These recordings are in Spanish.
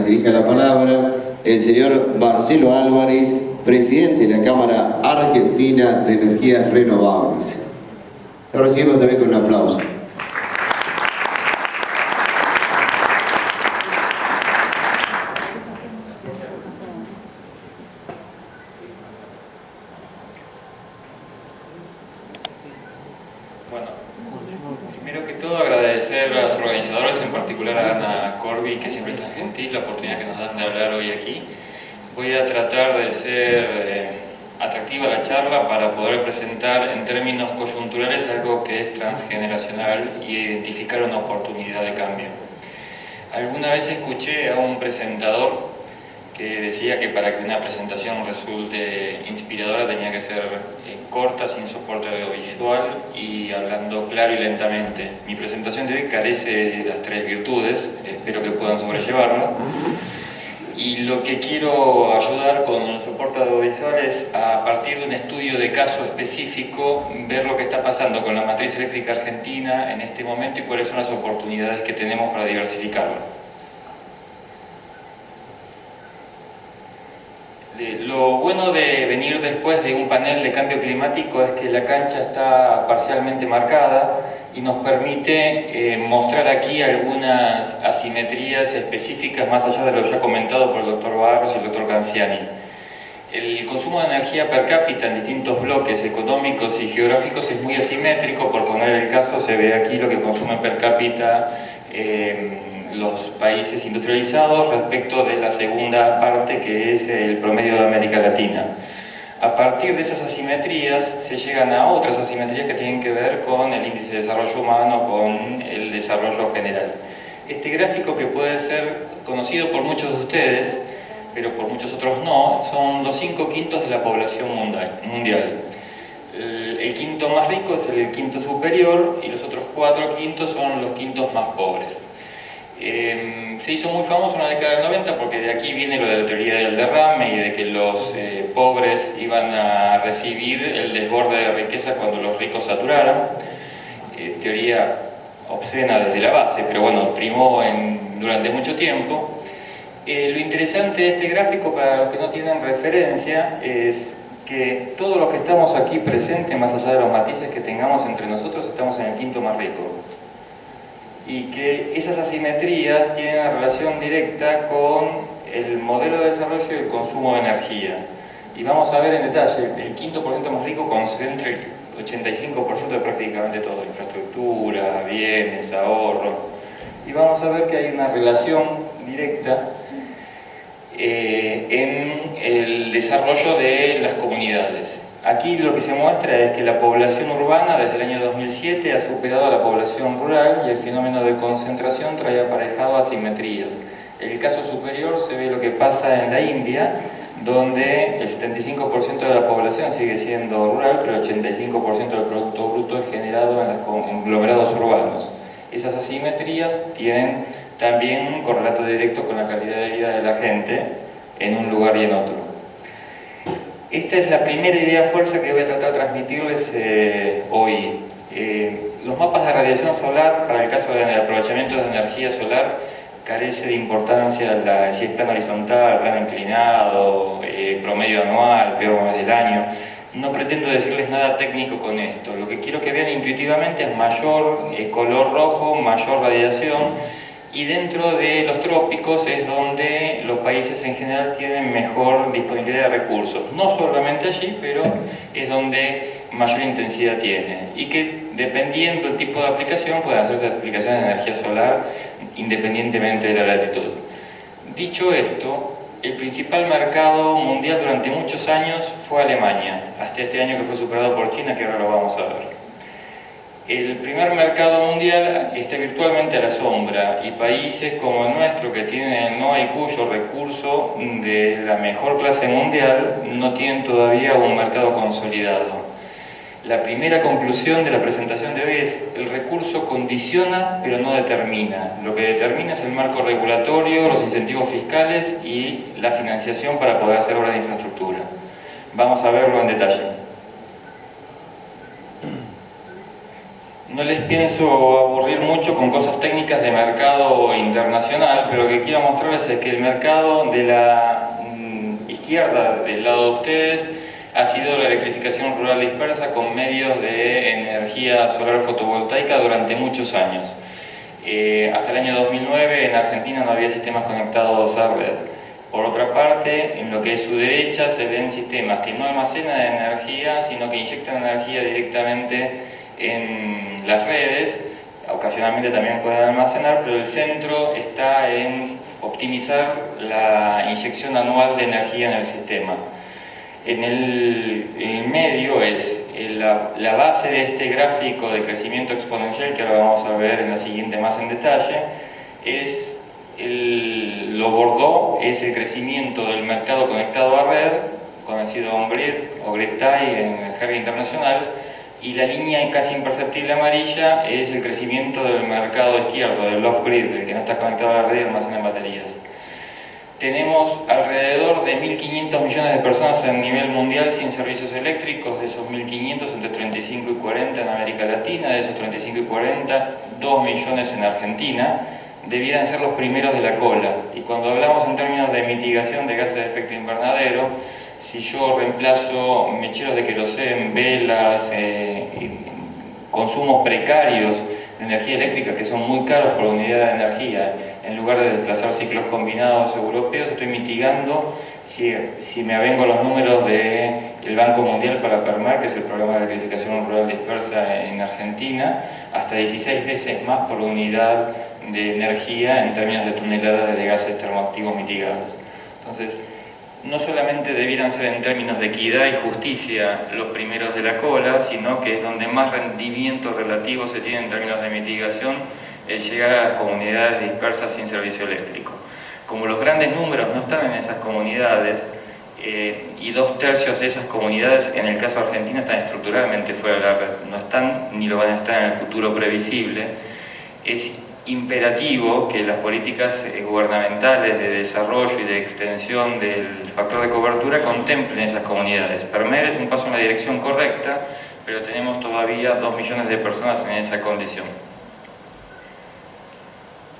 nos dirija la palabra el señor Marcelo Álvarez, presidente de la Cámara Argentina de Energías Renovables. Lo recibimos también con un aplauso. Bueno, primero que todo agradecer a los organizadores, en particular a Ana Corby, que siempre es tan gentil, la oportunidad que nos dan de hablar hoy aquí. Voy a tratar de ser atractiva la charla para poder presentar en términos coyunturales algo que es transgeneracional y identificar una oportunidad de cambio. Alguna vez escuché a un presentador que decía que para que una presentación resulte inspiradora tenía que ser corta, sin soporte audiovisual y hablando claro y lentamente. Mi presentación de hoy carece de las tres virtudes, espero que puedan sobrellevarla. Y lo que quiero ayudar con el soporte audiovisual es, a partir de un estudio de caso específico, ver lo que está pasando con la matriz eléctrica argentina en este momento y cuáles son las oportunidades que tenemos para diversificarla. Lo bueno de venir después de un panel de cambio climático es que la cancha está parcialmente marcada y nos permite mostrar aquí algunas asimetrías específicas más allá de lo ya comentado por el doctor Barros y el doctor Canciani. El consumo de energía per cápita en distintos bloques económicos y geográficos es muy asimétrico. Por poner el caso, se ve aquí lo que consume per cápita los países industrializados respecto de la segunda parte, que es el promedio de América Latina. A partir de esas asimetrías se llegan a otras asimetrías que tienen que ver con el índice de desarrollo humano, con el desarrollo general. Este gráfico, que puede ser conocido por muchos de ustedes, pero por muchos otros no, son los 5/5 de la población mundial. El quinto más rico es el quinto superior y los otros 4/5 son los quintos más pobres. Se hizo muy famoso en la década del 90 porque de aquí viene lo de la teoría del derrame y de que los pobres iban a recibir el desborde de riqueza cuando los ricos saturaran. Teoría obscena desde la base, pero bueno, primó durante mucho tiempo. Lo interesante de este gráfico, para los que no tienen referencia, es que todos los que estamos aquí presentes, más allá de los matices que tengamos entre nosotros, estamos en el quinto más rico. Y que esas asimetrías tienen una relación directa con el modelo de desarrollo y el consumo de energía. Y vamos a ver en detalle, el quinto por ciento más rico concentra el 85% de prácticamente todo: infraestructura, bienes, ahorro. Y vamos a ver que hay una relación directa en el desarrollo de las comunidades. Aquí lo que se muestra es que la población urbana desde el año 2007 ha superado a la población rural y el fenómeno de concentración trae aparejado asimetrías. En el caso superior se ve lo que pasa en la India, donde el 75% de la población sigue siendo rural, pero el 85% del Producto Bruto es generado en los conglomerados urbanos. Esas asimetrías tienen también un correlato directo con la calidad de vida de la gente en un lugar y en otro. Esta es la primera idea fuerza que voy a tratar de transmitirles hoy. Los mapas de radiación solar, para el caso del aprovechamiento de energía solar, carece de importancia si es plano horizontal, plano inclinado, promedio anual, peor mes del año. No pretendo decirles nada técnico con esto. Lo que quiero que vean intuitivamente es mayor color rojo, mayor radiación. Y dentro de los trópicos es donde los países en general tienen mejor disponibilidad de recursos. No solamente allí, pero es donde mayor intensidad tiene. Y que dependiendo del tipo de aplicación pueden hacerse aplicaciones de energía solar independientemente de la latitud. Dicho esto, el principal mercado mundial durante muchos años fue Alemania, hasta este año que fue superado por China, que ahora lo vamos a ver. El primer mercado mundial está virtualmente a la sombra y países como el nuestro, que tienen no y cuyo recurso de la mejor clase mundial, no tienen todavía un mercado consolidado. La primera conclusión de la presentación de hoy es: el recurso condiciona pero no determina. Lo que determina es el marco regulatorio, los incentivos fiscales y la financiación para poder hacer obras de infraestructura. Vamos a verlo en detalle. No No les pienso aburrir mucho con cosas técnicas de mercado internacional, pero lo que quiero mostrarles es que el mercado de la izquierda, del lado de ustedes, ha sido la electrificación rural dispersa con medios de energía solar fotovoltaica durante muchos años. Hasta el año 2009 en Argentina no había sistemas conectados a red. Por otra parte, en lo que es su derecha se ven sistemas que no almacenan energía, sino que inyectan energía directamente en las redes. Ocasionalmente también pueden almacenar, pero el centro está en optimizar la inyección anual de energía en el sistema. En el medio es la base de este gráfico de crecimiento exponencial, que ahora vamos a ver en la siguiente más en detalle, es lo bordó es el crecimiento del mercado conectado a red, conocido on-grid o grid-tie en el jerga internacional, y la línea casi imperceptible amarilla es el crecimiento del mercado izquierdo, del off-grid, el que no está conectado a la red y almacena baterías. Tenemos alrededor de 1.500 millones de personas a nivel mundial sin servicios eléctricos. De esos 1.500, entre 35 y 40 en América Latina. De esos 35 y 40, 2 millones en Argentina. Debieran ser los primeros de la cola. Y cuando hablamos en términos de mitigación de gases de efecto invernadero, si yo reemplazo mecheros de querosén, velas, consumos precarios de energía eléctrica que son muy caros por unidad de energía, en lugar de desplazar ciclos combinados europeos, estoy mitigando, si me avengo a los números del Banco Mundial para PERMER, que es el programa de electrificación rural dispersa en Argentina, hasta 16 veces más por unidad de energía en términos de toneladas de gases termoactivos mitigados. Entonces, no solamente debieran ser en términos de equidad y justicia los primeros de la cola, sino que es donde más rendimiento relativo se tiene en términos de mitigación el llegar a las comunidades dispersas sin servicio eléctrico. Como los grandes números no están en esas comunidades, y 2/3 de esas comunidades, en el caso argentino, están estructuralmente fuera de la red, no están ni lo van a estar en el futuro previsible, es imperativo que las políticas gubernamentales de desarrollo y de extensión del factor de cobertura contemplen esas comunidades. PERMER es un paso en la dirección correcta, pero tenemos todavía 2 millones de personas en esa condición.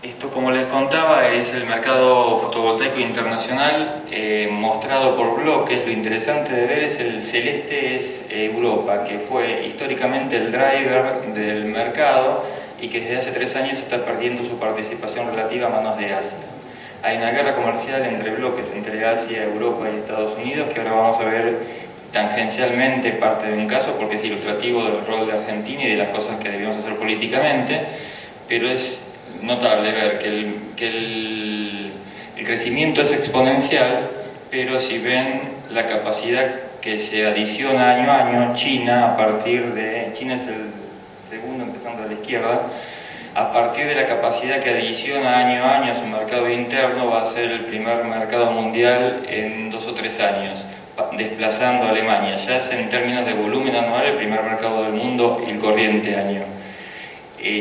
Esto, como les contaba, es el mercado fotovoltaico internacional mostrado por bloques. Lo interesante de ver es el celeste, es Europa, que fue históricamente el driver del mercado y que desde hace 3 años está perdiendo su participación relativa a manos de Asia. Hay una guerra comercial entre bloques, entre Asia, Europa y Estados Unidos, que ahora vamos a ver tangencialmente parte de un caso, porque es ilustrativo del rol de Argentina y de las cosas que debemos hacer políticamente, pero es notable ver que el crecimiento es exponencial, pero si ven la capacidad que se adiciona año a año, China es el segundo empezando a la izquierda, a partir de la capacidad que adiciona año a año a su mercado interno, va a ser el primer mercado mundial en 2 o 3 años, desplazando a Alemania. Ya es en términos de volumen anual el primer mercado del mundo el corriente año.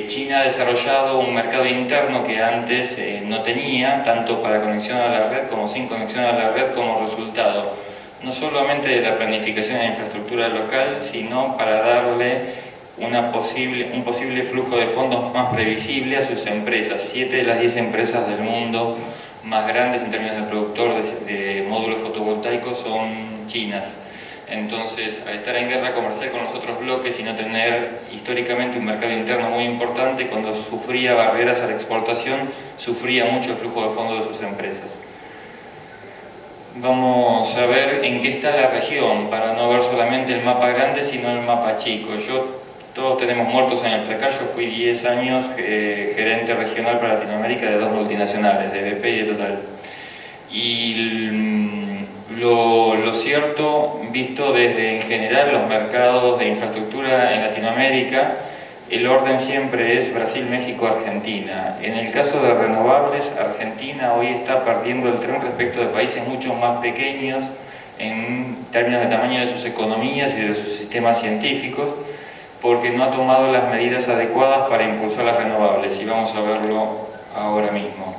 China ha desarrollado un mercado interno que antes no tenía, tanto para conexión a la red como sin conexión a la red, como resultado no solamente de la planificación de la infraestructura local, sino para darle un posible flujo de fondos más previsible a sus empresas. 7 de las 10 empresas del mundo más grandes en términos de productor de módulos fotovoltaicos son chinas. Entonces, al estar en guerra comercial con los otros bloques y no tener históricamente un mercado interno muy importante, cuando sufría barreras a la exportación, sufría mucho el flujo de fondos de sus empresas. Vamos a ver en qué está la región, para no ver solamente el mapa grande, sino el mapa chico. Todos tenemos muertos en el placar. Yo fui 10 años gerente regional para Latinoamérica de 2 multinacionales, de BP y de Total. Y lo cierto, visto desde en general los mercados de infraestructura en Latinoamérica, el orden siempre es Brasil, México, Argentina. En el caso de renovables, Argentina hoy está perdiendo el tren respecto de países mucho más pequeños en términos de tamaño de sus economías y de sus sistemas científicos, porque no ha tomado las medidas adecuadas para impulsar las renovables, y vamos a verlo ahora mismo.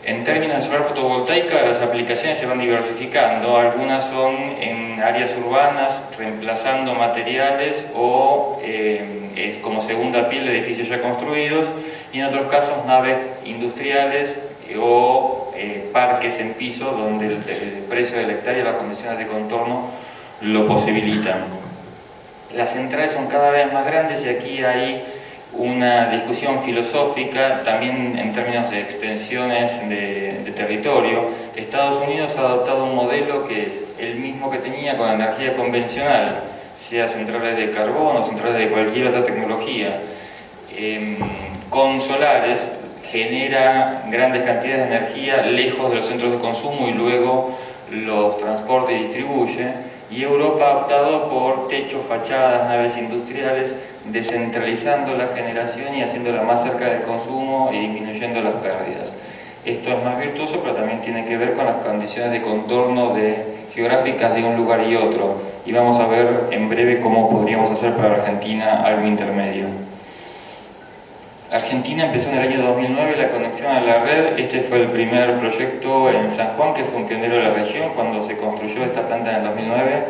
En términos de solar fotovoltaica, las aplicaciones se van diversificando. Algunas son en áreas urbanas, reemplazando materiales o es como segunda piel de edificios ya construidos, y en otros casos naves industriales o parques en piso donde el precio de la hectárea y las condiciones de contorno lo posibilitan. Las centrales son cada vez más grandes y aquí hay una discusión filosófica, también en términos de extensiones de territorio. Estados Unidos ha adoptado un modelo que es el mismo que tenía con la energía convencional, sea centrales de carbón o centrales de cualquier otra tecnología. Con solares genera grandes cantidades de energía lejos de los centros de consumo y luego los transporta y distribuye. Y Europa ha optado por techos, fachadas, naves industriales, descentralizando la generación y haciéndola más cerca del consumo y disminuyendo las pérdidas. Esto es más virtuoso, pero también tiene que ver con las condiciones de contorno geográficas de un lugar y otro. Y vamos a ver en breve cómo podríamos hacer para Argentina algo intermedio. Argentina empezó en el año 2009 la conexión a la red. Este fue el primer proyecto en San Juan, que fue un pionero de la región. Cuando se construyó esta planta en el 2009,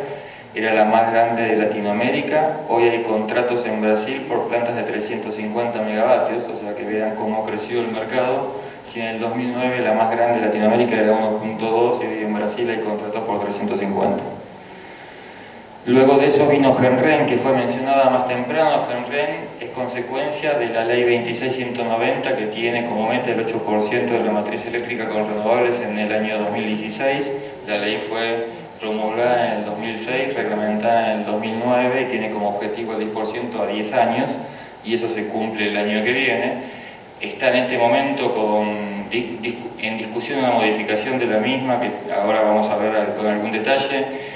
era la más grande de Latinoamérica. Hoy hay contratos en Brasil por plantas de 350 megavatios, o sea que vean cómo creció el mercado. Si en el 2009 la más grande de Latinoamérica era 1.2 y hoy en Brasil hay contratos por 350. Luego de eso vino Genren, que fue mencionada más temprano. Genren es consecuencia de la ley 26190, que tiene como meta el 8% de la matriz eléctrica con renovables en el año 2016. La ley fue promulgada en el 2006, reglamentada en el 2009 y tiene como objetivo el 10% a 10 años, y eso se cumple el año que viene. Está en este momento en discusión una modificación de la misma, que ahora vamos a ver con algún detalle.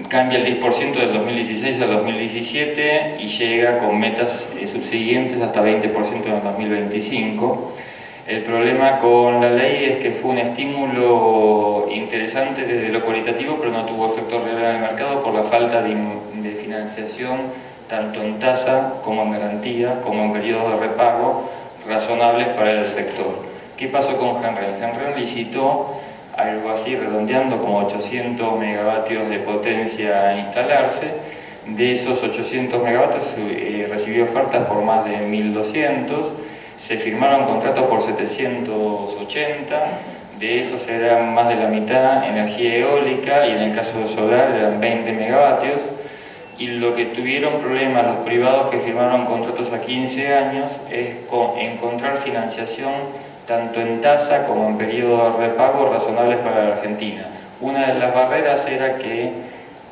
Cambia el 10% del 2016 al 2017 y llega con metas subsiguientes hasta 20% en el 2025. El problema con la ley es que fue un estímulo interesante desde lo cualitativo, pero no tuvo efecto real en el mercado por la falta de financiación, tanto en tasa como en garantía, como en periodos de repago razonables para el sector. ¿Qué pasó con Genren? Genren licitó algo así, redondeando, como 800 megavatios de potencia a instalarse. De esos 800 megavatios recibió ofertas por más de 1200, se firmaron contratos por 780, de esos eran más de la mitad energía eólica y en el caso de solar eran 20 megavatios. Y lo que tuvieron problemas los privados que firmaron contratos a 15 años es encontrar financiación tanto en tasa como en periodo de repago razonables para la Argentina. Una de las barreras era que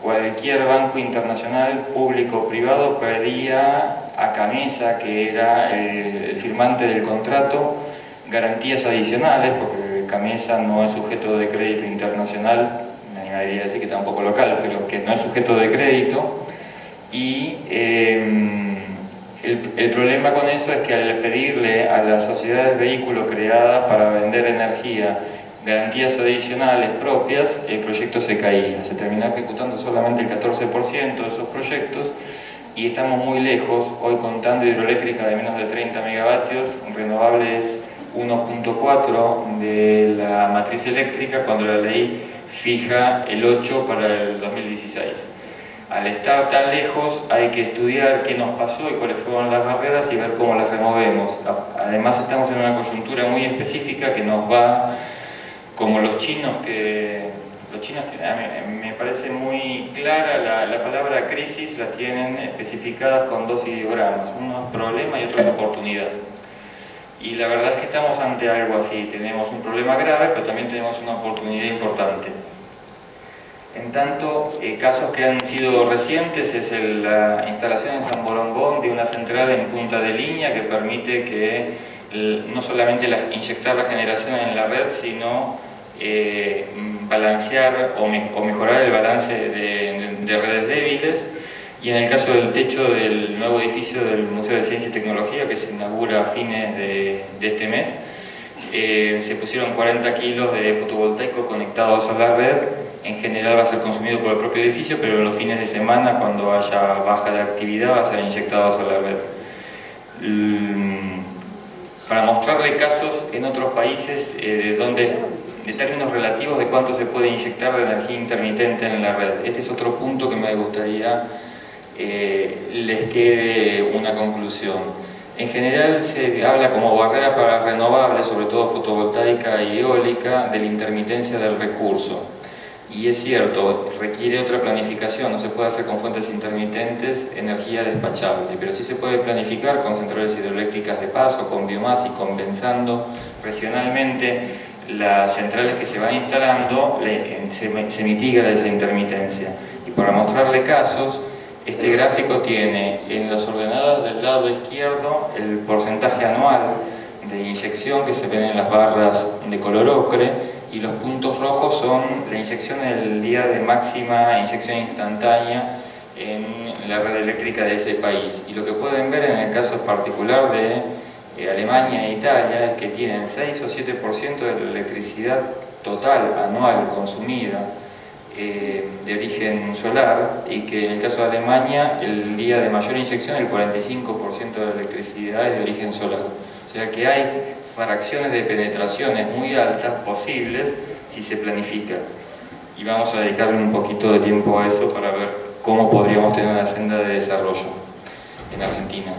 cualquier banco internacional, público o privado, pedía a Camesa, que era el firmante del contrato, garantías adicionales, porque Camesa no es sujeto de crédito internacional, me animaría a decir que tampoco local, pero que no es sujeto de crédito. Y el problema con eso es que al pedirle a las sociedades vehículo creadas para vender energía garantías adicionales propias, el proyecto se caía. Se terminó ejecutando solamente el 14% de esos proyectos y estamos muy lejos, hoy contando hidroeléctrica de menos de 30 megavatios, renovables 1.4 de la matriz eléctrica, cuando la ley fija el 8 para el 2016. Al estar tan lejos hay que estudiar qué nos pasó y cuáles fueron las barreras y ver cómo las removemos. Además estamos en una coyuntura muy específica que nos va, como los chinos que a mí me parece muy clara la palabra crisis, la tienen especificadas con dos ideogramas, uno es problema y otro es oportunidad. Y la verdad es que estamos ante algo así, tenemos un problema grave, pero también tenemos una oportunidad importante. En tanto, casos que han sido recientes es la instalación en San Borondón de una central en punta de línea que permite que no solamente inyectar la generación en la red, sino balancear o mejorar el balance de redes débiles. Y en el caso del techo del nuevo edificio del Museo de Ciencia y Tecnología, que se inaugura a fines de este mes, se pusieron 40 kilos de fotovoltaico conectados a la red. En general va a ser consumido por el propio edificio, pero en los fines de semana, cuando haya baja de actividad, va a ser inyectado a la red. para mostrarle casos en otros países de términos relativos de cuánto se puede inyectar de energía intermitente en la red. Este es otro punto que me gustaría les quede una conclusión. En general se habla como barrera para renovables, sobre todo fotovoltaica y eólica, de la intermitencia del recurso. Y es cierto, requiere otra planificación, no se puede hacer con fuentes intermitentes energía despachable, pero sí se puede planificar con centrales hidroeléctricas de paso, con biomasa y compensando regionalmente las centrales que se van instalando, se mitiga esa intermitencia. Y para mostrarle casos, este gráfico tiene en las ordenadas del lado izquierdo el porcentaje anual de inyección que se ven en las barras de color ocre, y los puntos rojos son la inyección en el día de máxima inyección instantánea en la red eléctrica de ese país. Y lo que pueden ver en el caso particular de Alemania e Italia es que tienen 6 o 7% de la electricidad total anual consumida de origen solar, y que en el caso de Alemania el día de mayor inyección el 45% de la electricidad es de origen solar. O sea que hay fracciones de penetraciones muy altas posibles si se planifica. Y vamos a dedicarle un poquito de tiempo a eso para ver cómo podríamos tener una senda de desarrollo en Argentina.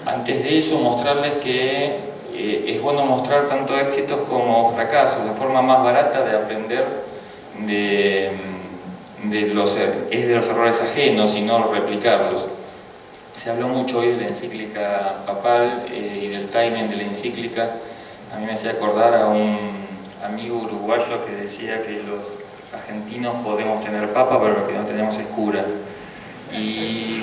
Antes de eso, mostrarles que es bueno mostrar tanto éxitos como fracasos. La forma más barata de aprender es de los errores ajenos y no replicarlos. Se habló mucho hoy de la encíclica papal y del timing de la encíclica. A mí me hacía acordar a un amigo uruguayo que decía que los argentinos podemos tener papa, pero lo que no tenemos es cura. Y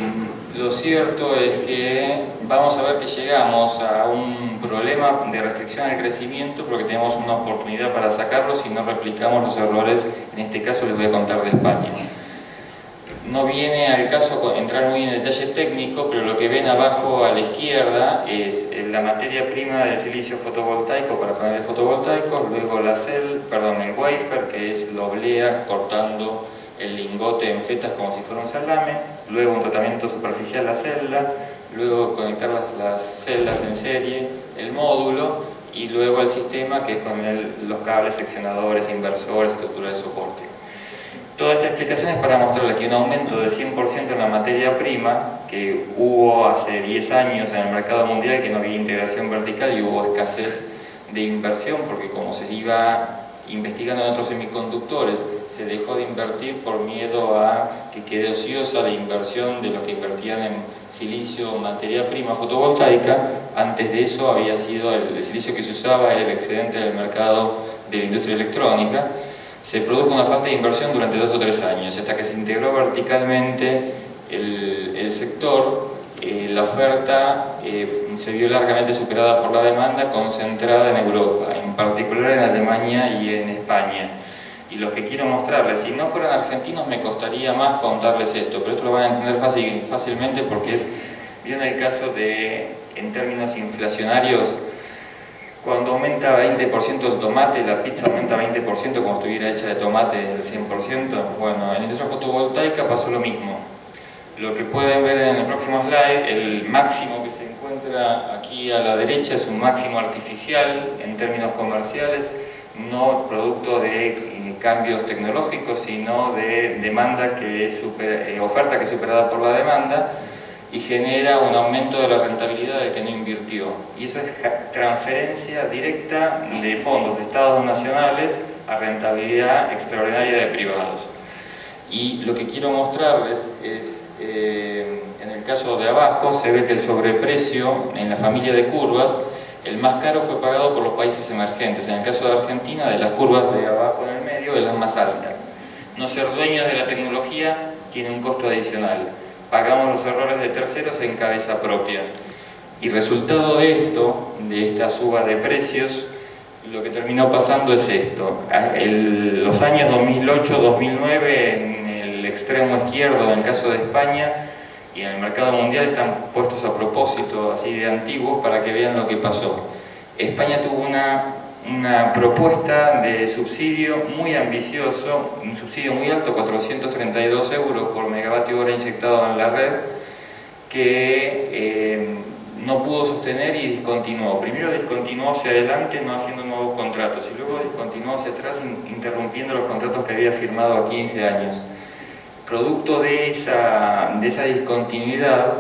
lo cierto es que vamos a ver que llegamos a un problema de restricción al crecimiento porque tenemos una oportunidad para sacarlo si no replicamos los errores. En este caso les voy a contar de España. No viene al caso entrar muy en detalle técnico, pero lo que ven abajo a la izquierda es la materia prima del silicio fotovoltaico para paneles fotovoltaicos, luego el wafer, que es la oblea cortando el lingote en fetas como si fuera un salame, luego un tratamiento superficial a la celda, luego conectar las celdas en serie, el módulo, y luego el sistema, que es con los cables seccionadores, inversores, estructura de soporte. Toda esta explicación es para mostrarle que un aumento de 100% en la materia prima, que hubo hace 10 años en el mercado mundial, que no había integración vertical y hubo escasez de inversión, porque como se iba investigando en otros semiconductores, se dejó de invertir por miedo a que quede ociosa la inversión de lo que invertían en silicio, materia prima fotovoltaica. Antes de eso había sido el silicio que se usaba, era el excedente del mercado de la industria electrónica. Se produjo una falta de inversión durante 2 o 3 años, hasta que se integró verticalmente el sector. La oferta se vio largamente superada por la demanda, concentrada en Europa, en particular en Alemania y en España. Y lo que quiero mostrarles, si no fueran argentinos me costaría más contarles esto, pero esto lo van a entender fácilmente porque ¿vieron el caso de, en términos inflacionarios, cuando aumenta 20% el tomate, la pizza aumenta 20% como estuviera hecha de tomate del 100%? Bueno, en la industria fotovoltaica pasó lo mismo. Lo que pueden ver en el próximo slide, el máximo que se encuentra aquí a la derecha es un máximo artificial en términos comerciales, no producto de cambios tecnológicos, sino de demanda oferta que es superada por la demanda, y genera un aumento de la rentabilidad del que no invirtió. Y eso es transferencia directa de fondos de estados nacionales a rentabilidad extraordinaria de privados. Y lo que quiero mostrarles es, en el caso de abajo, se ve que el sobreprecio en la familia de curvas, el más caro fue pagado por los países emergentes. En el caso de Argentina, de las curvas de abajo en el medio, es la más alta. No ser dueños de la tecnología tiene un costo adicional. Pagamos los errores de terceros en cabeza propia. Y resultado de esto, de esta suba de precios, lo que terminó pasando es esto. Los años 2008-2009, en el extremo izquierdo, en el caso de España, y en el mercado mundial están puestos a propósito, así de antiguos, para que vean lo que pasó. España tuvo una propuesta de subsidio muy ambicioso, un subsidio muy alto, 432 € por megavatio hora inyectado en la red, que no pudo sostener y discontinuó. Primero discontinuó hacia adelante no haciendo nuevos contratos y luego discontinuó hacia atrás interrumpiendo los contratos que había firmado a 15 años. Producto de esa discontinuidad,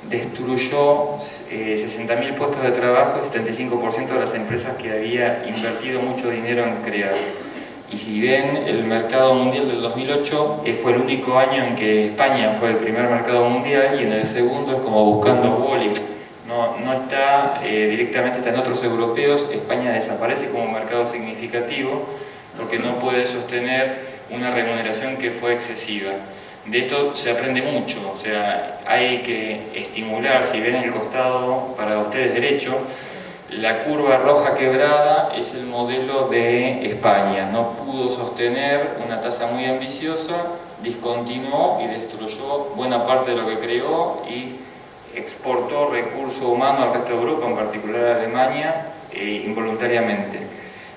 destruyó 60.000 puestos de trabajo y 75% de las empresas que había invertido mucho dinero en crear. Y si bien el mercado mundial del 2008 fue el único año en que España fue el primer mercado mundial, y en el segundo es como buscando Wall-E, no está directamente, está en otros europeos. España desaparece como mercado significativo porque no puede sostener una remuneración que fue excesiva. De esto se aprende mucho, o sea, hay que estimular. Si ven el costado para ustedes derecho, la curva roja quebrada es el modelo de España. No pudo sostener una tasa muy ambiciosa, discontinuó y destruyó buena parte de lo que creó y exportó recurso humano al resto de Europa, en particular a Alemania, involuntariamente.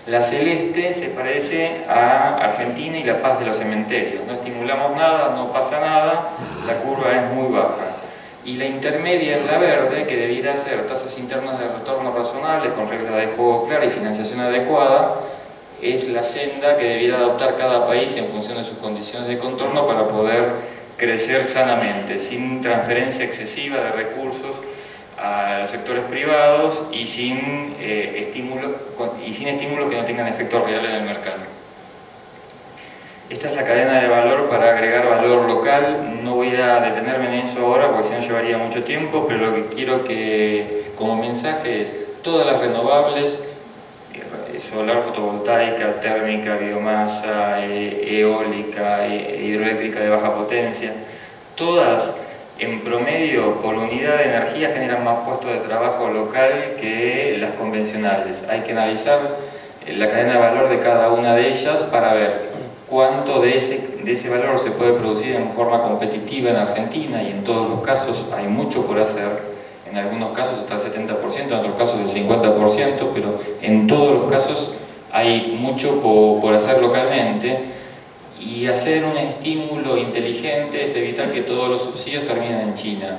La celeste se parece a Argentina y la paz de los cementerios. No estimulamos nada, no pasa nada, la curva es muy baja. Y la intermedia es la verde, que debiera ser tasas internas de retorno razonables, con reglas de juego claras y financiación adecuada. Es la senda que debiera adoptar cada país en función de sus condiciones de contorno para poder crecer sanamente, sin transferencia excesiva de recursos a los sectores privados y sin estímulos que no tengan efecto real en el mercado. Esta es la cadena de valor para agregar valor local. No voy a detenerme en eso ahora porque si no llevaría mucho tiempo, pero lo que quiero que como mensaje es: todas las renovables, solar, fotovoltaica, térmica, biomasa, eólica, hidroeléctrica de baja potencia, todas en promedio por unidad de energía generan más puestos de trabajo local que las convencionales. Hay que analizar la cadena de valor de cada una de ellas para ver cuánto de ese valor se puede producir en forma competitiva en Argentina, y en todos los casos hay mucho por hacer. En algunos casos hasta el 70%, en otros casos el 50%, pero en todos los casos hay mucho por hacer localmente. Y hacer un estímulo inteligente es evitar que todos los subsidios terminen en China.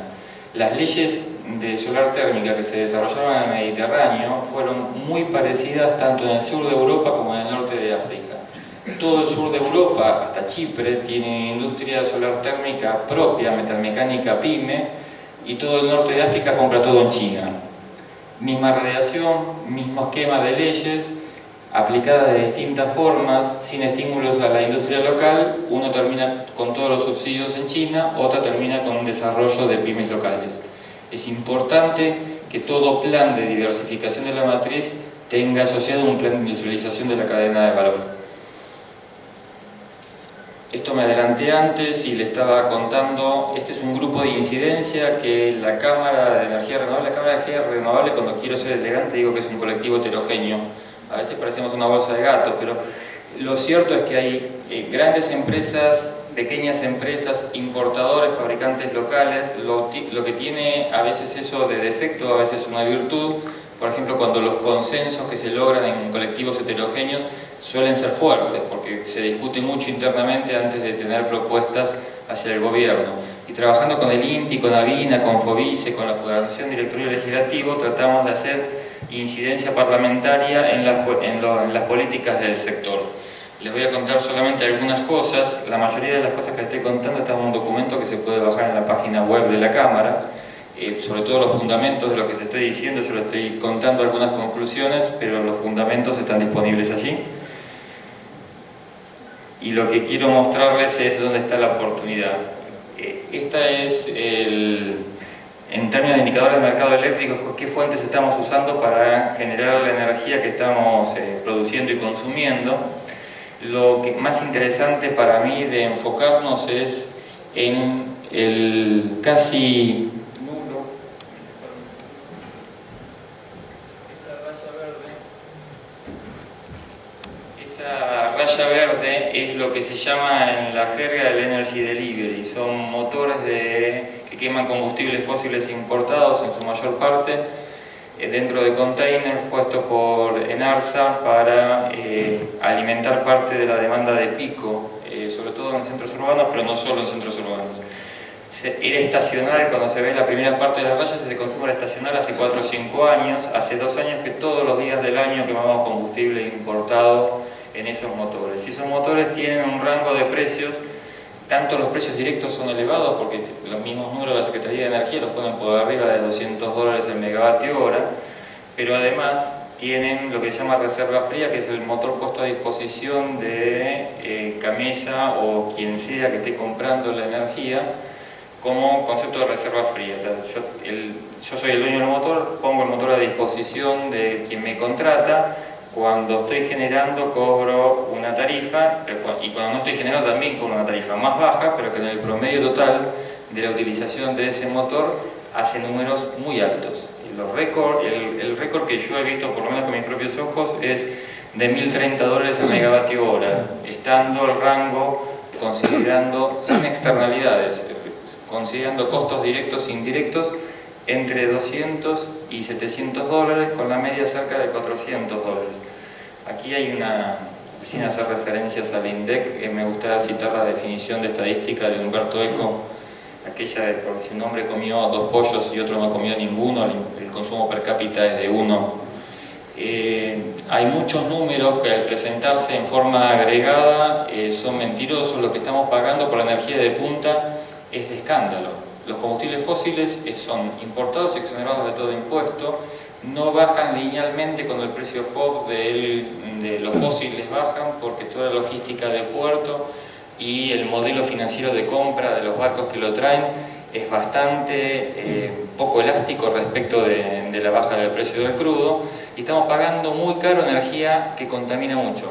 Las leyes de solar térmica que se desarrollaron en el Mediterráneo fueron muy parecidas tanto en el sur de Europa como en el norte de África. Todo el sur de Europa, hasta Chipre, tiene industria solar térmica propia, metalmecánica pyme, y todo el norte de África compra todo en China. Misma radiación, mismo esquema de leyes, aplicadas de distintas formas, sin estímulos a la industria local. Uno termina con todos los subsidios en China, otra termina con un desarrollo de pymes locales. Es importante que todo plan de diversificación de la matriz tenga asociado un plan de industrialización de la cadena de valor. Esto me adelanté antes y le estaba contando. Este es un grupo de incidencia que la Cámara de Energía Renovable, cuando quiero ser elegante digo que es un colectivo heterogéneo. A veces parecemos una bolsa de gato, pero lo cierto es que hay grandes empresas, pequeñas empresas, importadores, fabricantes locales. Lo que tiene a veces eso de defecto, a veces una virtud. Por ejemplo, cuando los consensos que se logran en colectivos heterogéneos suelen ser fuertes, porque se discute mucho internamente antes de tener propuestas hacia el gobierno. Y trabajando con el INTI, con ABINA, con FOBICE, con la Federación Directorio Legislativo, tratamos de hacer incidencia parlamentaria en las políticas del sector. Les voy a contar solamente algunas cosas. La mayoría de las cosas que les estoy contando están en un documento que se puede bajar en la página web de la Cámara. Sobre todo los fundamentos de lo que se está diciendo, yo les estoy contando algunas conclusiones, pero los fundamentos están disponibles allí. Y lo que quiero mostrarles es dónde está la oportunidad. Esta es en términos de indicadores de mercado eléctrico, qué fuentes estamos usando para generar la energía que estamos produciendo y consumiendo. Lo que más interesante para mí de enfocarnos es en el casi nulo. Esa raya verde es lo que se llama en la jerga el Energy Delivery. Son motores que queman combustibles fósiles importados en su mayor parte dentro de containers puestos por Enarsa para alimentar parte de la demanda de pico, sobre todo en centros urbanos, pero no solo en centros urbanos. era estacional. Cuando se ve la primera parte de las rayas, ese consumo era estacional hace 4 o 5 años. Hace 2 años que todos los días del año quemamos combustible importado en esos motores. Y esos motores tienen un rango de precios, tanto los precios directos son elevados, porque los mismos números de la Secretaría de Energía los ponen por arriba de $200 el megavatio hora, pero además tienen lo que se llama reserva fría, que es el motor puesto a disposición de Camella o quien sea que esté comprando la energía, como concepto de reserva fría. O sea, yo soy el dueño del motor, pongo el motor a disposición de quien me contrata. Cuando estoy generando cobro una tarifa, y cuando no estoy generando también cobro una tarifa más baja, pero que en el promedio total de la utilización de ese motor hace números muy altos. El récord que yo he visto, por lo menos con mis propios ojos, es de $1.030 el megavatio hora, estando el rango, considerando sin externalidades, considerando costos directos e indirectos, entre $200 y $700, con la media cerca de $400. Aquí hay sin hacer referencias al INDEC, me gustaría citar la definición de estadística de Humberto Eco, aquella de por si un hombre comió 2 pollos y otro no comió ninguno, el consumo per cápita es de 1. Hay muchos números que al presentarse en forma agregada son mentirosos. Lo que estamos pagando por la energía de punta es de escándalo. Los combustibles fósiles son importados y exonerados de todo impuesto, no bajan linealmente cuando el precio FOB de los fósiles bajan, porque toda la logística de puerto y el modelo financiero de compra de los barcos que lo traen es bastante poco elástico respecto de la baja del precio del crudo, y estamos pagando muy caro energía que contamina mucho.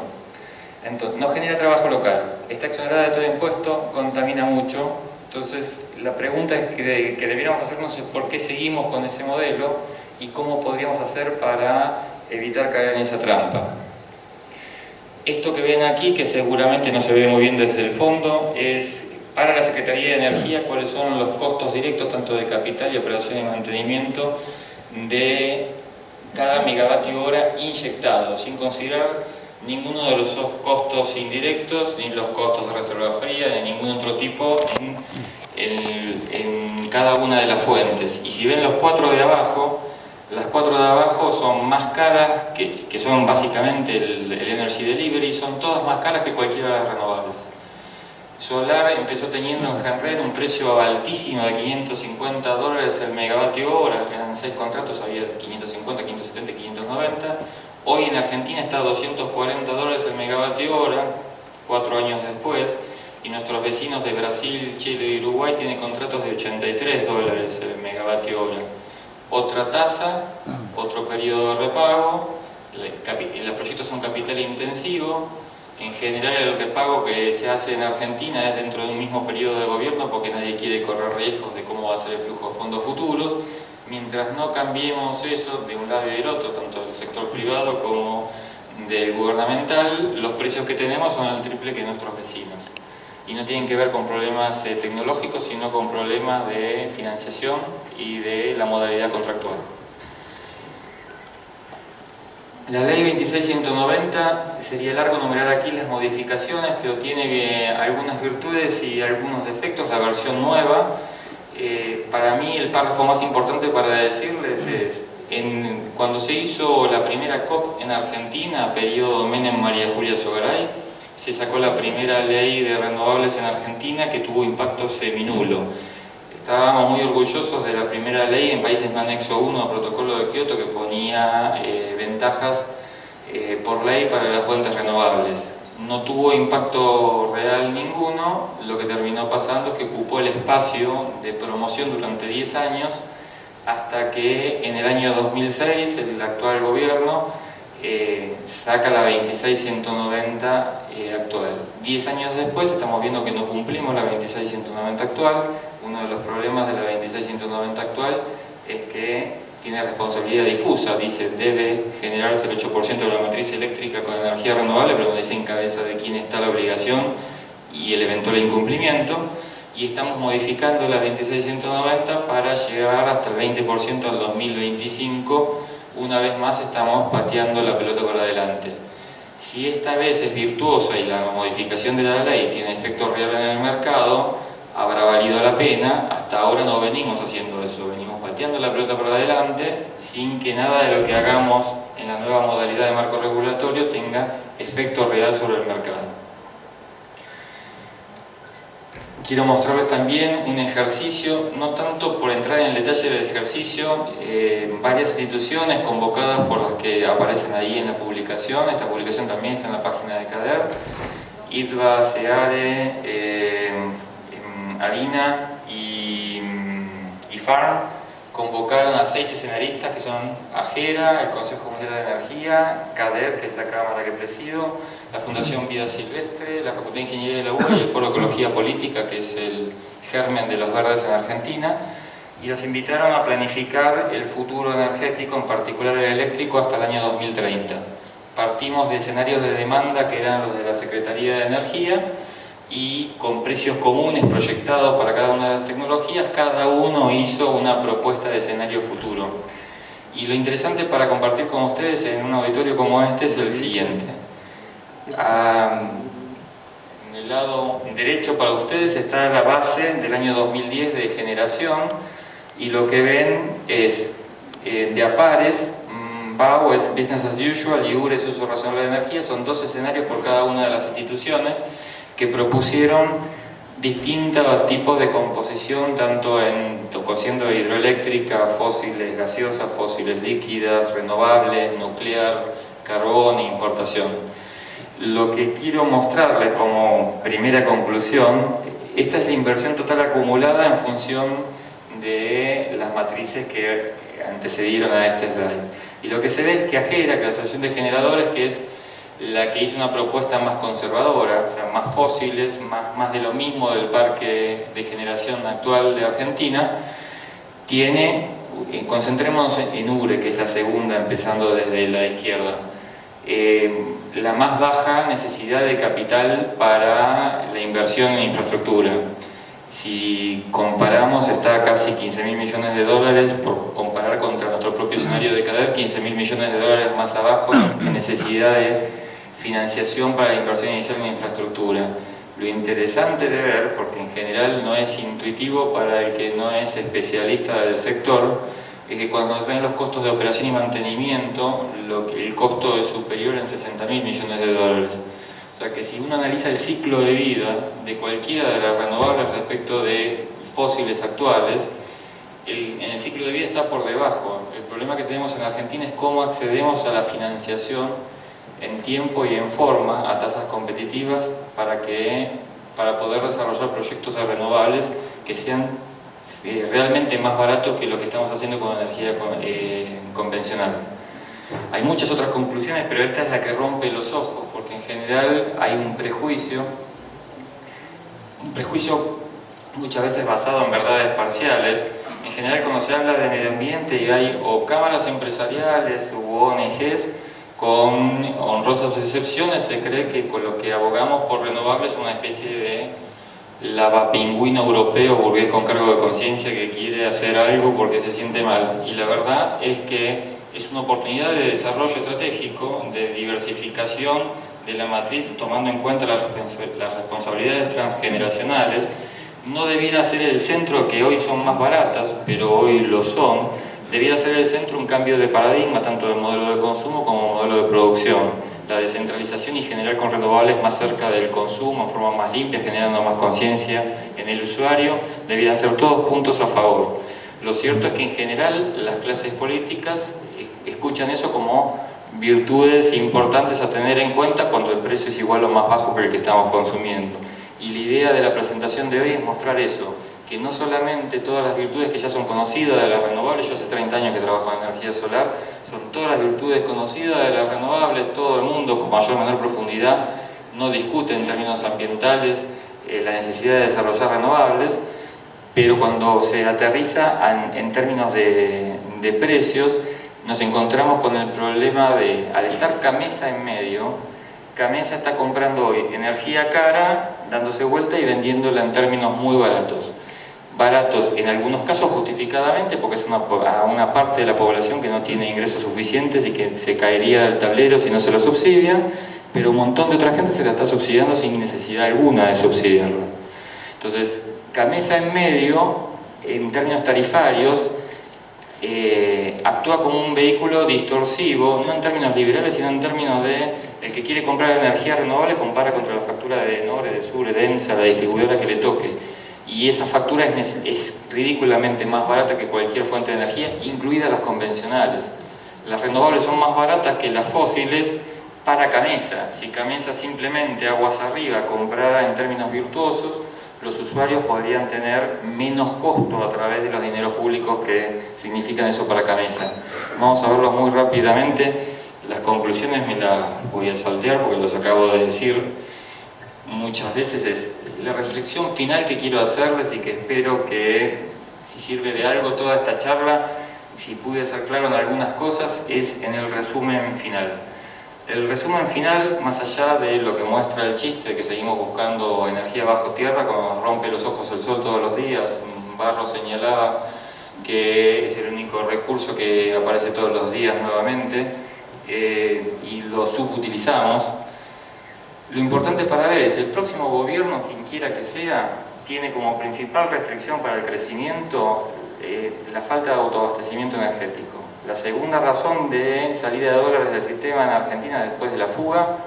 Entonces, no genera trabajo local, está exonerada de todo impuesto, contamina mucho. Entonces, la pregunta que debiéramos hacernos es por qué seguimos con ese modelo y cómo podríamos hacer para evitar caer en esa trampa. Esto que ven aquí, que seguramente no se ve muy bien desde el fondo, es para la Secretaría de Energía cuáles son los costos directos, tanto de capital y operación y mantenimiento, de cada megavatio hora inyectado, sin considerar ninguno de los costos indirectos, ni los costos de reserva fría, ni ningún otro tipo en cada una de las fuentes. Y si ven los 4 de abajo, las 4 de abajo son más caras, que son básicamente el Energy Delivery, son todas más caras que cualquiera de las renovables. Solar empezó teniendo en Genren un precio altísimo de $550 el megavatio hora, eran 6 contratos, había 550, 570, 590. Hoy en Argentina está a $240 el megavatio hora, 4 años después, y nuestros vecinos de Brasil, Chile y Uruguay tienen contratos de $83 el megavatio hora. Otra tasa, otro periodo de repago, los proyectos son capital intensivo. En general el repago que se hace en Argentina es dentro de un mismo periodo de gobierno, porque nadie quiere correr riesgos de cómo va a ser el flujo de fondos futuros. Mientras no cambiemos eso de un lado y del otro, tanto del sector privado como del gubernamental, los precios que tenemos son el triple que nuestros vecinos. Y no tienen que ver con problemas tecnológicos, sino con problemas de financiación y de la modalidad contractual. La ley 26190, sería largo enumerar aquí las modificaciones, pero tiene algunas virtudes y algunos defectos. La versión nueva, para mí el párrafo más importante para decirles es, cuando se hizo la primera COP en Argentina, periodo Menem María Julia Zogaray, se sacó la primera ley de renovables en Argentina que tuvo impacto seminulo. Estábamos muy orgullosos de la primera ley en países anexo 1 al protocolo de Kioto, que ponía ventajas por ley para las fuentes renovables. No tuvo impacto real ninguno. Lo que terminó pasando es que ocupó el espacio de promoción durante 10 años, hasta que en el año 2006 el actual gobierno saca la 26190 actual. 10 años después estamos viendo que no cumplimos la 26190 actual. Uno de los problemas de la 26190 actual es que tiene responsabilidad difusa, dice debe generarse el 8% de la matriz eléctrica con energía renovable, pero no dice en cabeza de quién está la obligación y el eventual incumplimiento, y estamos modificando la 26190 para llegar hasta el 20% al 2025. Una vez más estamos pateando la pelota para adelante. Si esta vez es virtuosa y la modificación de la ley tiene efecto real en el mercado, habrá valido la pena. Hasta ahora no venimos haciendo eso, venimos pateando la pelota para adelante sin que nada de lo que hagamos en la nueva modalidad de marco regulatorio tenga efecto real sobre el mercado. Quiero mostrarles también un ejercicio, no tanto por entrar en el detalle del ejercicio, varias instituciones convocadas por las que aparecen ahí en la publicación. Esta publicación también está en la página de CADER. ITBA, SEARE, ARINA y FARM convocaron a 6 escenaristas que son AGERA, el Consejo Mundial de Energía, CADER, que es la cámara que presido, la Fundación Vida Silvestre, la Facultad de Ingeniería de la UBA y el Foro Ecología Política, que es el germen de los verdes en Argentina, y los invitaron a planificar el futuro energético, en particular el eléctrico, hasta el año 2030. Partimos de escenarios de demanda que eran los de la Secretaría de Energía, y con precios comunes proyectados para cada una de las tecnologías, cada uno hizo una propuesta de escenario futuro. Y lo interesante para compartir con ustedes en un auditorio como este es el siguiente. En el lado derecho para ustedes está la base del año 2010 de generación, y lo que ven es de a pares. BAU es Business as Usual y UR es Uso Razonable de Energía. Son 2 escenarios por cada una de las instituciones que propusieron distintos tipos de composición, tanto en cociendo hidroeléctrica, fósiles gaseosas, fósiles líquidas, renovables, nuclear, carbón e importación. Lo que quiero mostrarles como primera conclusión, esta es la inversión total acumulada en función de las matrices que antecedieron a este slide. Y lo que se ve es que AGERA, que es la Asociación de Generadores, que es la que hizo una propuesta más conservadora, o sea, más fósiles, más de lo mismo del parque de generación actual de Argentina, tiene, concentrémonos en URE, que es la segunda, empezando desde la izquierda, la más baja necesidad de capital para la inversión en infraestructura. Si comparamos, está a casi 15.000 millones de dólares, por comparar contra nuestro propio escenario de CADER, 15.000 millones de dólares más abajo en necesidad de financiación para la inversión inicial en infraestructura. Lo interesante de ver, porque en general no es intuitivo para el que no es especialista del sector, es que cuando nos ven los costos de operación y mantenimiento, el costo es superior en 60.000 millones de dólares. O sea que si uno analiza el ciclo de vida de cualquiera de las renovables respecto de fósiles actuales, en el ciclo de vida está por debajo. El problema que tenemos en Argentina es cómo accedemos a la financiación en tiempo y en forma, a tasas competitivas, para poder desarrollar proyectos de renovables que sean realmente más baratos que lo que estamos haciendo con energía convencional. Hay muchas otras conclusiones, pero esta es la que rompe los ojos, porque en general hay un prejuicio muchas veces basado en verdades parciales. En general, cuando se habla de medio ambiente y hay o cámaras empresariales u ONGs, con honrosas excepciones, se cree que con lo que abogamos por renovables es una especie de lavapingüino europeo burgués con cargo de conciencia que quiere hacer algo porque se siente mal. Y la verdad es que es una oportunidad de desarrollo estratégico, de diversificación de la matriz, tomando en cuenta las responsabilidades transgeneracionales. No debiera ser el centro, que hoy son más baratas, pero hoy lo son. Debiera ser el centro un cambio de paradigma, tanto del modelo de consumo como modelo de producción. La descentralización y generar con renovables más cerca del consumo, en forma más limpia, generando más conciencia en el usuario, debieran ser todos puntos a favor. Lo cierto es que en general las clases políticas escuchan eso como virtudes importantes a tener en cuenta cuando el precio es igual o más bajo que el que estamos consumiendo. Y la idea de la presentación de hoy es mostrar eso, que no solamente todas las virtudes que ya son conocidas de las renovables, yo hace 30 años que trabajo en energía solar, son todas las virtudes conocidas de las renovables, todo el mundo con mayor o menor profundidad no discute en términos ambientales la necesidad de desarrollar renovables, pero cuando se aterriza en términos de precios, nos encontramos con el problema de, al estar Camesa en medio, Camesa está comprando hoy energía cara, dándose vuelta y vendiéndola en términos muy baratos. Baratos en algunos casos justificadamente, porque es a una parte de la población que no tiene ingresos suficientes y que se caería del tablero si no se lo subsidia, pero un montón de otra gente se la está subsidiando sin necesidad alguna de subsidiarlo. Entonces, Camesa en medio, en términos tarifarios, actúa como un vehículo distorsivo, no en términos liberales, sino en términos de el que quiere comprar energía renovable compara contra la factura de Nore, de Sure, de EMSA, la distribuidora que le toque. Y esa factura es ridículamente más barata que cualquier fuente de energía, incluidas las convencionales. Las renovables son más baratas que las fósiles para Camesa. Si Camesa simplemente aguas arriba comprara en términos virtuosos, los usuarios podrían tener menos costo a través de los dineros públicos que significan eso para Camesa. Vamos a verlo muy rápidamente. Las conclusiones me las voy a saltear porque los acabo de decir muchas veces. Es la reflexión final que quiero hacerles y que espero que, si sirve de algo toda esta charla, si pude ser claro en algunas cosas, es en el resumen final. El resumen final, más allá de lo que muestra el chiste de que seguimos buscando energía bajo tierra, como nos rompe los ojos el sol todos los días, Barro señalaba que es el único recurso que aparece todos los días nuevamente, y lo subutilizamos. Lo importante para ver es el próximo gobierno, quien quiera que sea, tiene como principal restricción para el crecimiento la falta de autoabastecimiento energético. La segunda razón de salida de dólares del sistema en Argentina después de la fuga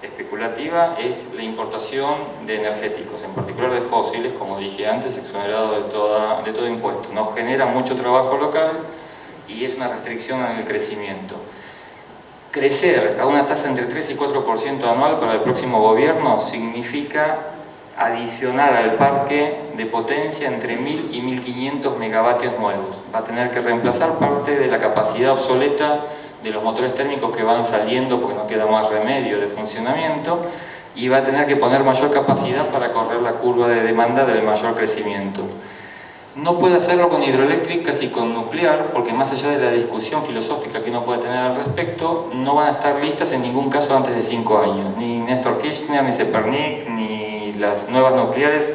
especulativa es la importación de energéticos, en particular de fósiles, como dije antes, exonerado de todo impuesto. Nos genera mucho trabajo local y es una restricción en el crecimiento. Crecer a una tasa entre 3 y 4% anual para el próximo gobierno significa adicionar al parque de potencia entre 1000 y 1500 megavatios nuevos. Va a tener que reemplazar parte de la capacidad obsoleta de los motores térmicos que van saliendo porque no queda más remedio de funcionamiento, y va a tener que poner mayor capacidad para correr la curva de demanda del mayor crecimiento. No puede hacerlo con hidroeléctricas y con nuclear, porque más allá de la discusión filosófica que uno puede tener al respecto, no van a estar listas en ningún caso antes de 5 años. Ni Néstor Kirchner, ni Zepernik, ni las nuevas nucleares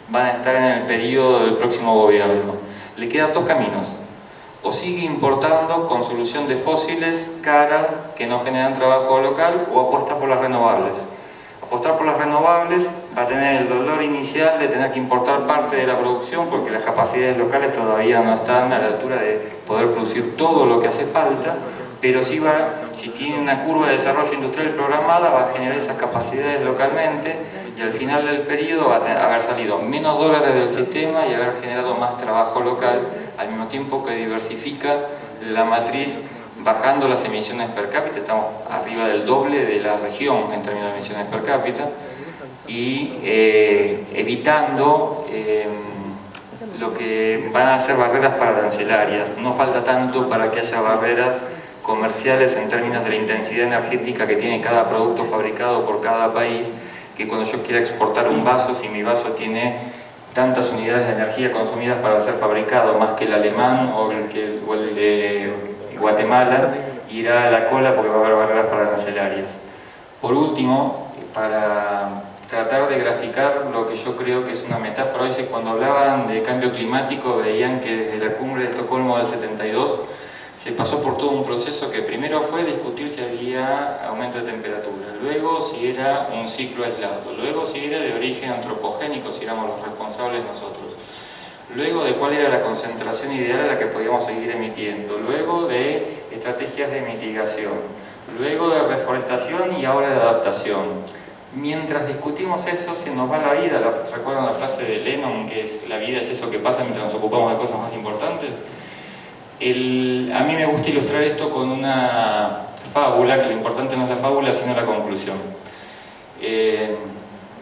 van a estar en el periodo del próximo gobierno. Le quedan dos caminos: o sigue importando con solución de fósiles caras que no generan trabajo local, o apuesta por las renovables. Apostar por las renovables va a tener el dolor inicial de tener que importar parte de la producción porque las capacidades locales todavía no están a la altura de poder producir todo lo que hace falta, pero si tiene una curva de desarrollo industrial programada, va a generar esas capacidades localmente y al final del periodo va a haber salido menos dólares del sistema y haber generado más trabajo local, al mismo tiempo que diversifica la matriz, bajando las emisiones per cápita. Estamos arriba del doble de la región en términos de emisiones per cápita, y evitando lo que van a ser barreras arancelarias. No falta tanto para que haya barreras comerciales en términos de la intensidad energética que tiene cada producto fabricado por cada país, que cuando yo quiera exportar un vaso, si mi vaso tiene tantas unidades de energía consumidas para ser fabricado, más que el alemán o el de Guatemala, irá a la cola porque va a haber barreras arancelarias. Por último, para tratar de graficar lo que yo creo que es una metáfora, hoy cuando hablaban de cambio climático veían que desde la cumbre de Estocolmo del 72 se pasó por todo un proceso que primero fue discutir si había aumento de temperatura, luego si era un ciclo aislado, luego si era de origen antropogénico, si éramos los responsables nosotros, luego de cuál era la concentración ideal a la que podíamos seguir emitiendo, luego de estrategias de mitigación, luego de reforestación y ahora de adaptación. Mientras discutimos eso, se nos va la vida. ¿Recuerdan la frase de Lennon, que es la vida es eso que pasa mientras nos ocupamos de cosas más importantes? A mí me gusta ilustrar esto con una fábula, que lo importante no es la fábula sino la conclusión.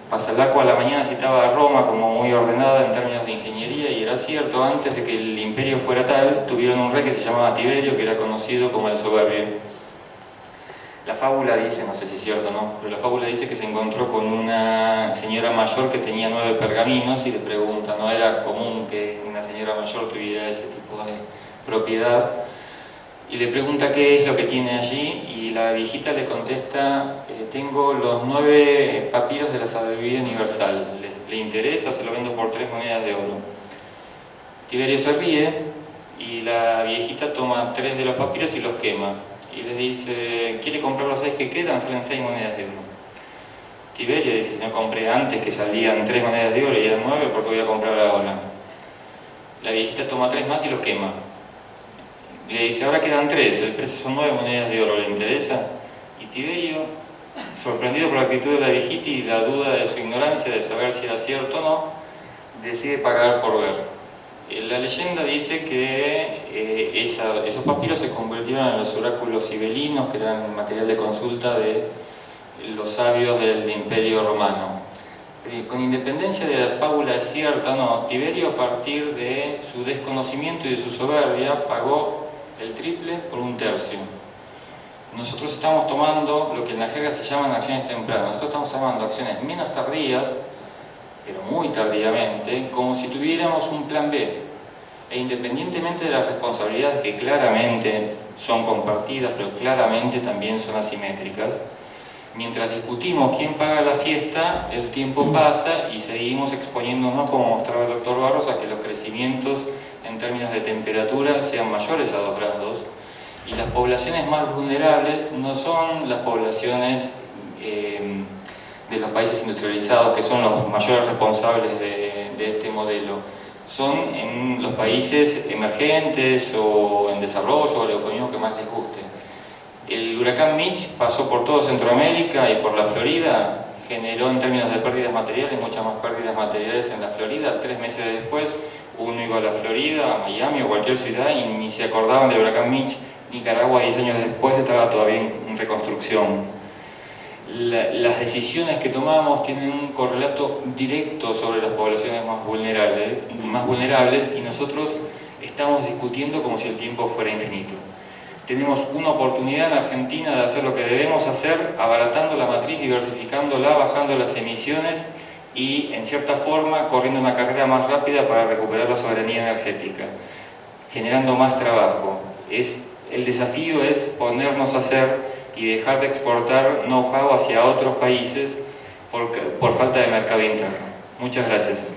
Pasalacqua a la mañana citaba a Roma como muy ordenada en términos de ingeniería, y era cierto. Antes de que el imperio fuera tal, tuvieron un rey que se llamaba Tiberio, que era conocido como el soberbio. La fábula dice, no sé si es cierto o no, pero la fábula dice que se encontró con una señora mayor que tenía 9 pergaminos y le pregunta, no era común que una señora mayor tuviera ese tipo de propiedad, y le pregunta qué es lo que tiene allí, y la viejita le contesta, tengo los 9 papiros de la sabiduría universal, ¿le interesa? Se lo vendo por 3 monedas de oro. Tiberio se ríe y la viejita toma 3 de los papiros y los quema. Y les dice, ¿quiere comprar los 6 que quedan? Salen 6 monedas de oro. Tiberio dice, no compré antes que salían 3 monedas de oro y eran 9, ¿por qué voy a comprar ahora? La viejita toma 3 más y lo quema. Le dice, ahora quedan 3, el precio son 9 monedas de oro, ¿le interesa? Y Tiberio, sorprendido por la actitud de la viejita y la duda de su ignorancia de saber si era cierto o no, decide pagar por ver. La leyenda dice que esos papiros se convirtieron en los oráculos sibelinos, que eran material de consulta de los sabios del Imperio Romano. Con independencia de la fábula es cierta, no, Tiberio, a partir de su desconocimiento y de su soberbia, pagó el triple por 1/3. Nosotros estamos tomando lo que en la jerga se llaman acciones tempranas. Nosotros estamos tomando acciones menos tardías, pero muy tardíamente, como si tuviéramos un plan B. E independientemente de las responsabilidades que claramente son compartidas, pero claramente también son asimétricas, mientras discutimos quién paga la fiesta, el tiempo pasa y seguimos exponiéndonos, como mostraba el doctor Barros, a que los crecimientos en términos de temperatura sean mayores a 2 grados. Y las poblaciones más vulnerables no son las poblaciones de los países industrializados, que son los mayores responsables de este modelo. Son en los países emergentes o en desarrollo, o el eufemismo que más les guste. El huracán Mitch pasó por todo Centroamérica y por la Florida, generó en términos de pérdidas materiales, muchas más pérdidas materiales en la Florida. 3 meses después, uno iba a la Florida, a Miami o cualquier ciudad y ni se acordaban del huracán Mitch. Nicaragua, 10 años después, estaba todavía en reconstrucción. Las decisiones que tomamos tienen un correlato directo sobre las poblaciones más vulnerables y nosotros estamos discutiendo como si el tiempo fuera infinito. Tenemos una oportunidad en Argentina de hacer lo que debemos hacer, abaratando la matriz, diversificándola, bajando las emisiones y, en cierta forma, corriendo una carrera más rápida para recuperar la soberanía energética, generando más trabajo. El desafío es ponernos a hacer y dejar de exportar know-how hacia otros países por falta de mercado interno. Muchas gracias.